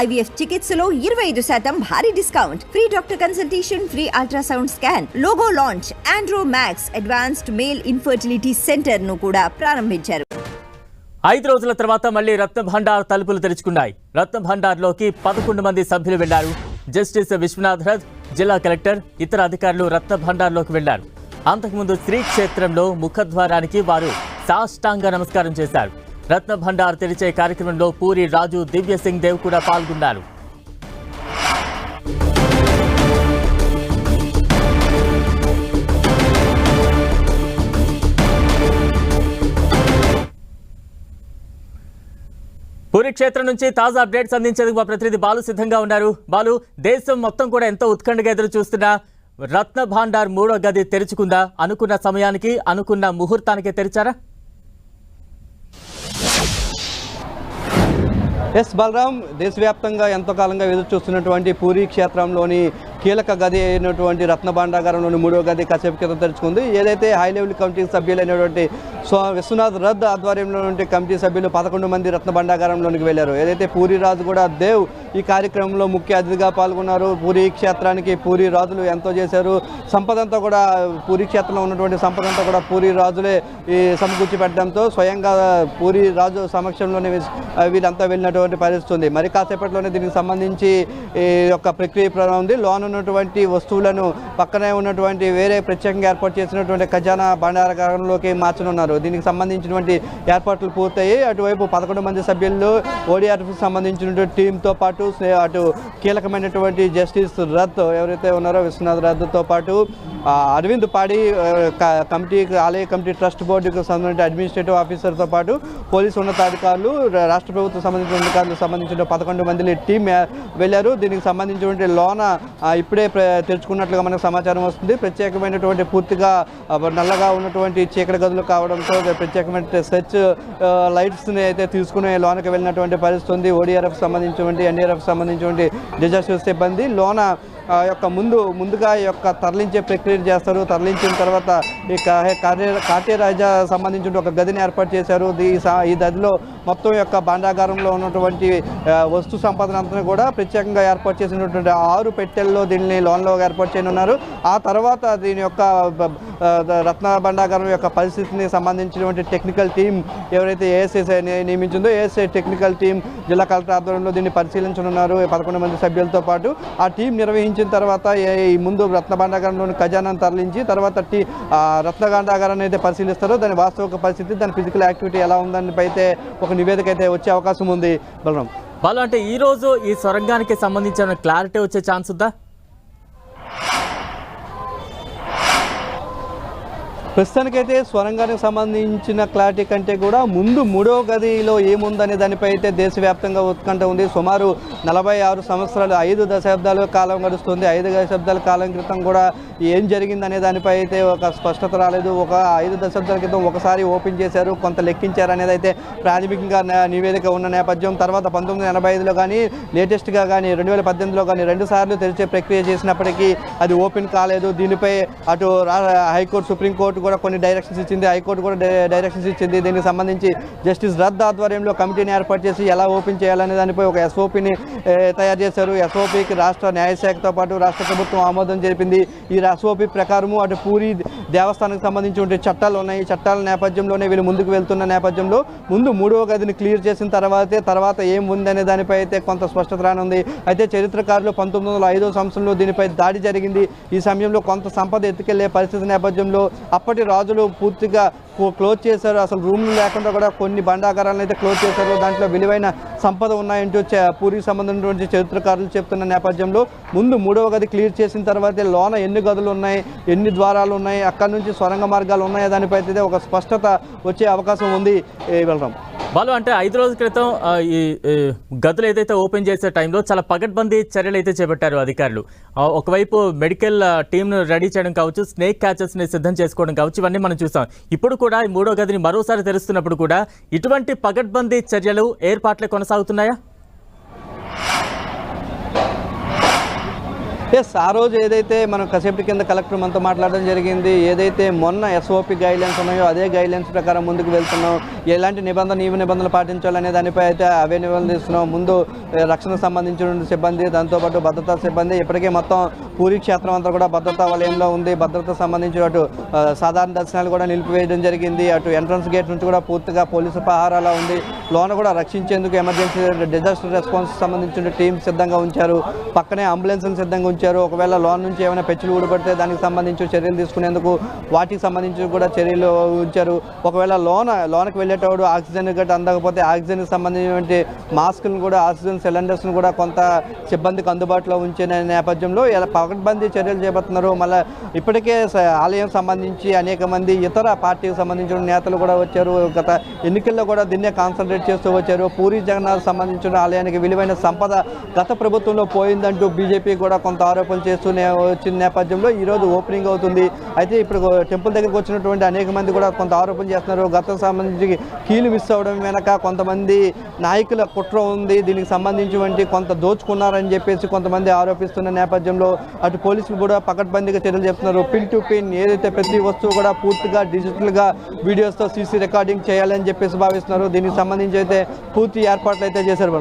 IVF చికిత్సలో 25% భారీ discount, free doctor consultation, free ultrasound scan, logo launch, Andro max advanced male infertility centre ను కూడా ప్రారంభించారు. 5 రోజుల తర్వాత మళ్లీ రత్న భండార్ తలుపులు తెరుచుకున్నాయి. రత్న భండార్లోకి 11 మంది సభ్యులు వెళ్లారు. జస్టిస్ విశ్వనాథ్ రథ్, జిల్లా కలెక్టర్, ఇతర అధికారులు రత్న భండార్లోకి వెళ్లారు. అంతకుముందు శ్రీక్షేత్రంలో ముఖద్వారానికి వారు సాష్టాంగ నమస్కారం చేశారు. రత్న భండార్ తెరిచే కార్యక్రమంలో పూరి రాజు, దివ్య సింగ్ దేవ్ కూడా పాల్గొన్నారు. పూరి క్షేత్రం నుంచి తాజా అప్డేట్స్ అందించేందుకు మా ప్రతినిధి బాలు సిద్ధంగా ఉన్నారు. బాలు, దేశం మొత్తం కూడా ఎంతో ఉత్కంఠగా ఎదురు చూస్తున్న రత్న భండార్ 3వ గది తెరుచుకుందా? అనుకున్న సమయానికి, అనుకున్న ముహూర్తానికే తెరిచారా? ఎస్ బలరాం, దేశవ్యాప్తంగా ఎంతో కాలంగా ఎదురు చూస్తున్నటువంటి పూరి క్షేత్రంలోని కీలక గది అయినటువంటి రత్న భాండాగారంలోని 3వ గది కాసేపు క్రితం తెరుచుకుంది. ఏదైతే హై లెవెల్ కమిటీ సభ్యులైనటువంటి విశ్వనాథ్ రథ్ ఆధ్వర్యంలో కమిటీ సభ్యులు 11 మంది రత్న భాండాగారంలోనికి వెళ్లారు. ఏదైతే పూరి రాజు కూడా దేవ్ ఈ కార్యక్రమంలో ముఖ్య అతిథిగా పాల్గొన్నారు. పూరి క్షేత్రానికి పూరి రాజులు ఎంతో చేశారు. సంపదంతా కూడా పూరి క్షేత్రంలో ఉన్నటువంటి సంపదంతా కూడా పూరి రాజులే సమకూర్చి పెట్టడంతో స్వయంగా పూరి రాజు సమక్షంలోనే వీళ్ళంతా వెళ్ళినటువంటి పరిస్థితి ఉంది. మరి కాసేపట్లోనే దీనికి సంబంధించి ఈ యొక్క ప్రక్రియ ప్రారంభం ఉంది. లోన్ ఉన్నటువంటి వస్తువులను పక్కనే ఉన్నటువంటి వేరే ప్రత్యేకంగా ఏర్పాటు చేసినటువంటి ఖజానా భాండాగారంలోకి మార్చనున్నారు. దీనికి సంబంధించినటువంటి ఏర్పాట్లు పూర్తయి అటువైపు 11 మంది సభ్యులు ఓడిఆర్ఎఫ్కి సంబంధించినటువంటి టీంతో పాటు అటు కీలకమైనటువంటి జస్టిస్ రథ్ ఎవరైతే ఉన్నారో విశ్వనాథ్ రథ్తో పాటు అరవింద్ పాడి కమిటీ, ఆలయ కమిటీ ట్రస్ట్ బోర్డుకు సంబంధించిన అడ్మినిస్ట్రేటివ్ ఆఫీసర్తో పాటు పోలీసు ఉన్నతాధికారులు, రాష్ట్ర ప్రభుత్వం సంబంధించిన అధికారులకు సంబంధించిన 11 మంది టీం వెళ్ళారు. దీనికి సంబంధించినటువంటి లోన ఇప్పుడే తెరుచుకున్నట్లుగా మనకు సమాచారం వస్తుంది. ప్రత్యేకమైనటువంటి పూర్తిగా నల్లగా ఉన్నటువంటి చీకటి గదులు కావడంతో ప్రత్యేకమైన సెర్చ్ లైట్స్ని అయితే తీసుకుని లోనకి వెళ్ళినటువంటి పరిస్థితి ఉంది. ఓడిఆర్ఎఫ్ సంబంధించినటువంటి, ఎన్డీఆర్ఎఫ్ సంబంధించినటువంటి డిజాస్టర్ సిబ్బంది లోన యొక్క ముందుగా ఈ యొక్క తరలించే ప్రక్రియ చేస్తారు. తరలించిన తర్వాత ఈ కార్యరాజా సంబంధించిన ఒక గదిని ఏర్పాటు చేశారు. ఈ గదిలో మొత్తం యొక్క భాండాగారంలో ఉన్నటువంటి వస్తు సంపదన అంతా కూడా ప్రత్యేకంగా ఏర్పాటు చేసినటువంటి 6 పెట్టెల్లో దీన్ని లోన్లో ఏర్పాటు చేయనున్నారు. ఆ తర్వాత దీని యొక్క రత్న భాండాగారం యొక్క పరిస్థితిని సంబంధించినటువంటి టెక్నికల్ టీం ఎవరైతే ఏఎస్ఐ నియమించిందో ఏఎస్ఐ టెక్నికల్ టీం జిల్లా కలెక్టర్ ఆధ్వర్యంలో దీన్ని పరిశీలించనున్నారు. 11 మంది సభ్యులతో పాటు ఆ టీం నిర్వహించిన తర్వాత ఈ ముందు రత్న భాండాగారంలోని ఖజానాను తరలించి తర్వాత రత్న భాండాగారాన్ని అయితే పరిశీలిస్తారు. దాని వాస్తవిక పరిస్థితి, దాని ఫిజికల్ యాక్టివిటీ ఎలా ఉందని అయితే ఒక నివేదిక అయితే వచ్చే అవకాశం ఉంది. బలరాం, అంటే ఈ రోజు ఈ సొరంగానికి సంబంధించిన క్లారిటీ వచ్చే ఛాన్స్ ఉందా? ప్రస్తుతానికైతే స్వరంగానికి సంబంధించిన క్లారిటీ కంటే కూడా ముందు 3వ గదిలో ఏముందనే దానిపై అయితే దేశవ్యాప్తంగా ఉత్కంఠ ఉంది. సుమారు 46 సంవత్సరాలు, 5 దశాబ్దాల కాలం గడుస్తుంది. 5 దశాబ్దాల కాలం క్రితం కూడా ఏం జరిగిందనే దానిపై అయితే ఒక స్పష్టత రాలేదు. ఒక 5 దశాబ్దాల క్రితం ఒకసారి ఓపెన్ చేశారు, కొంత లెక్కించారు అనేది అయితే ప్రాథమికంగా నివేదిక ఉన్న నేపథ్యం. తర్వాత 1985లో కానీ లేటెస్ట్గా కానీ 2018లో కానీ 2 సార్లు తెరిచే ప్రక్రియ చేసినప్పటికీ అది ఓపెన్ కాలేదు. దీనిపై అటు హైకోర్టు, సుప్రీంకోర్టు కూడా కొన్ని డైరెక్షన్స్ ఇచ్చింది, హైకోర్టు కూడా డైరెక్షన్స్ ఇచ్చింది. దీనికి సంబంధించి జస్టిస్ రథ్ ఆధ్వర్యంలో కమిటీని ఏర్పాటు చేసి ఎలా ఓపెన్ చేయాలనే దానిపై ఒక ఎస్ఓపిని తయారు చేశారు. ఎస్ఓపికి రాష్ట్ర న్యాయశాఖతో పాటు రాష్ట్ర ప్రభుత్వం ఆమోదం జరిపింది. ఈ ఎస్ఓపి ప్రకారము అటు పూరి దేవస్థానానికి సంబంధించిన చట్టాలు ఉన్నాయి. ఈ చట్టాల నేపథ్యంలోనే వీళ్ళు ముందుకు వెళ్తున్న నేపథ్యంలో ముందు 3వ గదిని క్లియర్ చేసిన తర్వాత ఏం ఉందనే దానిపై అయితే కొంత స్పష్టత రానుంది. అయితే చరిత్రకారులు 1905వ సంవత్సరంలో దీనిపై దాడి జరిగింది. ఈ సమయంలో కొంత సంపద ఎత్తుకెళ్లే పరిస్థితి నేపథ్యంలో అప్పటి రాజులు పూర్తిగా క్లోజ్ చేశారు. అసలు రూమ్లు లేకుండా కూడా కొన్ని భాండాగారాలను అయితే క్లోజ్ చేశారు. దాంట్లో విలువైన సంపద ఉన్నాయంటూ పూరికి సంబంధించినటువంటి చరిత్రకారులు చెప్తున్న నేపథ్యంలో ముందు 3వ గది క్లియర్ చేసిన తర్వాత లోన ఎన్ని గదులు ఉన్నాయి, ఎన్ని ద్వారాలు ఉన్నాయి, అక్కడి నుంచి సొరంగ మార్గాలు ఉన్నాయో దానిపై అయితే ఒక స్పష్టత వచ్చే అవకాశం ఉంది. వెళ్దాం బాలు, అంటే 5 రోజుల క్రితం ఈ గదులు ఏదైతే ఓపెన్ చేసే టైంలో చాలా పగడ్బందీ చర్యలు అయితే చేపట్టారు అధికారులు. ఒకవైపు మెడికల్ టీంను రెడీ చేయడం కావచ్చు, స్నేక్ క్యాచెస్ని సిద్ధం చేసుకోవడం కావచ్చు, ఇవన్నీ మనం చూసాం. ఇప్పుడు కూడా ఈ 3వ గదిని మరోసారి తెరుస్తున్నప్పుడు కూడా ఇటువంటి పగడ్బందీ చర్యలు, ఏర్పాట్లే కొనసాగుతున్నాయా? ఎస్, ఆ రోజు ఏదైతే మనం కాసేపటి కింద కలెక్టర్ మనతో మాట్లాడడం జరిగింది, ఏదైతే మొన్న ఎస్ఓపి గైడ్లైన్స్ ఉన్నాయో అదే గైడ్లైన్స్ ప్రకారం ముందుకు వెళ్తున్నాం, ఎలాంటి నిబంధనలు పాటించాలనే దానిపై అయితే అవే నిబంధనలు ఇస్తున్నాం. ముందు రక్షణకు సంబంధించిన సిబ్బంది, దాంతోపాటు భద్రతా సిబ్బంది ఇప్పటికే మొత్తం పూరీ క్షేత్రం అంతా కూడా భద్రతా వలయంలో ఉంది. భద్రతకు సంబంధించిన అటు సాధారణ దర్శనాలు కూడా నిలిపివేయడం జరిగింది. అటు ఎంట్రన్స్ గేట్ నుంచి కూడా పూర్తిగా పోలీసు పహారాలా ఉంది. లోన కూడా రక్షించేందుకు ఎమర్జెన్సీ డిజాస్టర్ రెస్పాన్స్ సంబంధించిన టీం సిద్ధంగా ఉంచారు. పక్కనే అంబులెన్స్ని సిద్ధంగా ఉంచారు. ఒకవేళ లోన్ నుంచి ఏమైనా పెచ్చులు ఊడిపడితే దానికి సంబంధించి చర్యలు తీసుకునేందుకు వాటికి సంబంధించి కూడా చర్యలు ఉంచారు. ఒకవేళ లోనకి వెళ్ళేటప్పుడు ఆక్సిజన్ గట్రా అందకపోతే ఆక్సిజన్కి సంబంధించిన మాస్కులను కూడా, ఆక్సిజన్ సిలిండర్స్ను కూడా కొంత సిబ్బందికి అందుబాటులో ఉంచిన నేపథ్యంలో ఇలా పకడ్బందీ చర్యలు చేపడుతున్నారు. మళ్ళీ ఇప్పటికే ఆలయం సంబంధించి అనేక మంది ఇతర పార్టీకి సంబంధించిన నేతలు కూడా వచ్చారు. గత ఎన్నికల్లో కూడా దీన్నే కాన్సన్ట్రేట్ చేస్తూ వచ్చారు. పూరీ జగన్నాథ్ సంబంధించిన ఆలయానికి విలువైన సంపద గత ప్రభుత్వంలో పోయిందంటూ బీజేపీ కూడా కొంత ఆరోపణలు చేస్తూనే వచ్చిన నేపథ్యంలో ఈరోజు ఓపెనింగ్ అవుతుంది. అయితే ఇప్పుడు టెంపుల్ దగ్గరికి వచ్చినటువంటి అనేక మంది కూడా కొంత ఆరోపణ చేస్తున్నారు. గత సంబంధించి కీలు మిస్ అవ్వడం వెనక కొంతమంది నాయకుల కుట్ర ఉంది, దీనికి సంబంధించి కొంత దోచుకున్నారని చెప్పేసి కొంతమంది ఆరోపిస్తున్న నేపథ్యంలో అటు పోలీసులు కూడా పకడ్బందీగా చర్యలు చెప్తున్నారు. పిన్ టు పిన్ ఏదైతే ప్రతి వస్తువు కూడా పూర్తిగా డిజిటల్గా వీడియోస్తో సీసీ రికార్డింగ్ చేయాలని చెప్పేసి భావిస్తున్నారు. దీనికి సంబంధించి అయితే పూర్తి ఏర్పాట్లు అయితే చేశారు.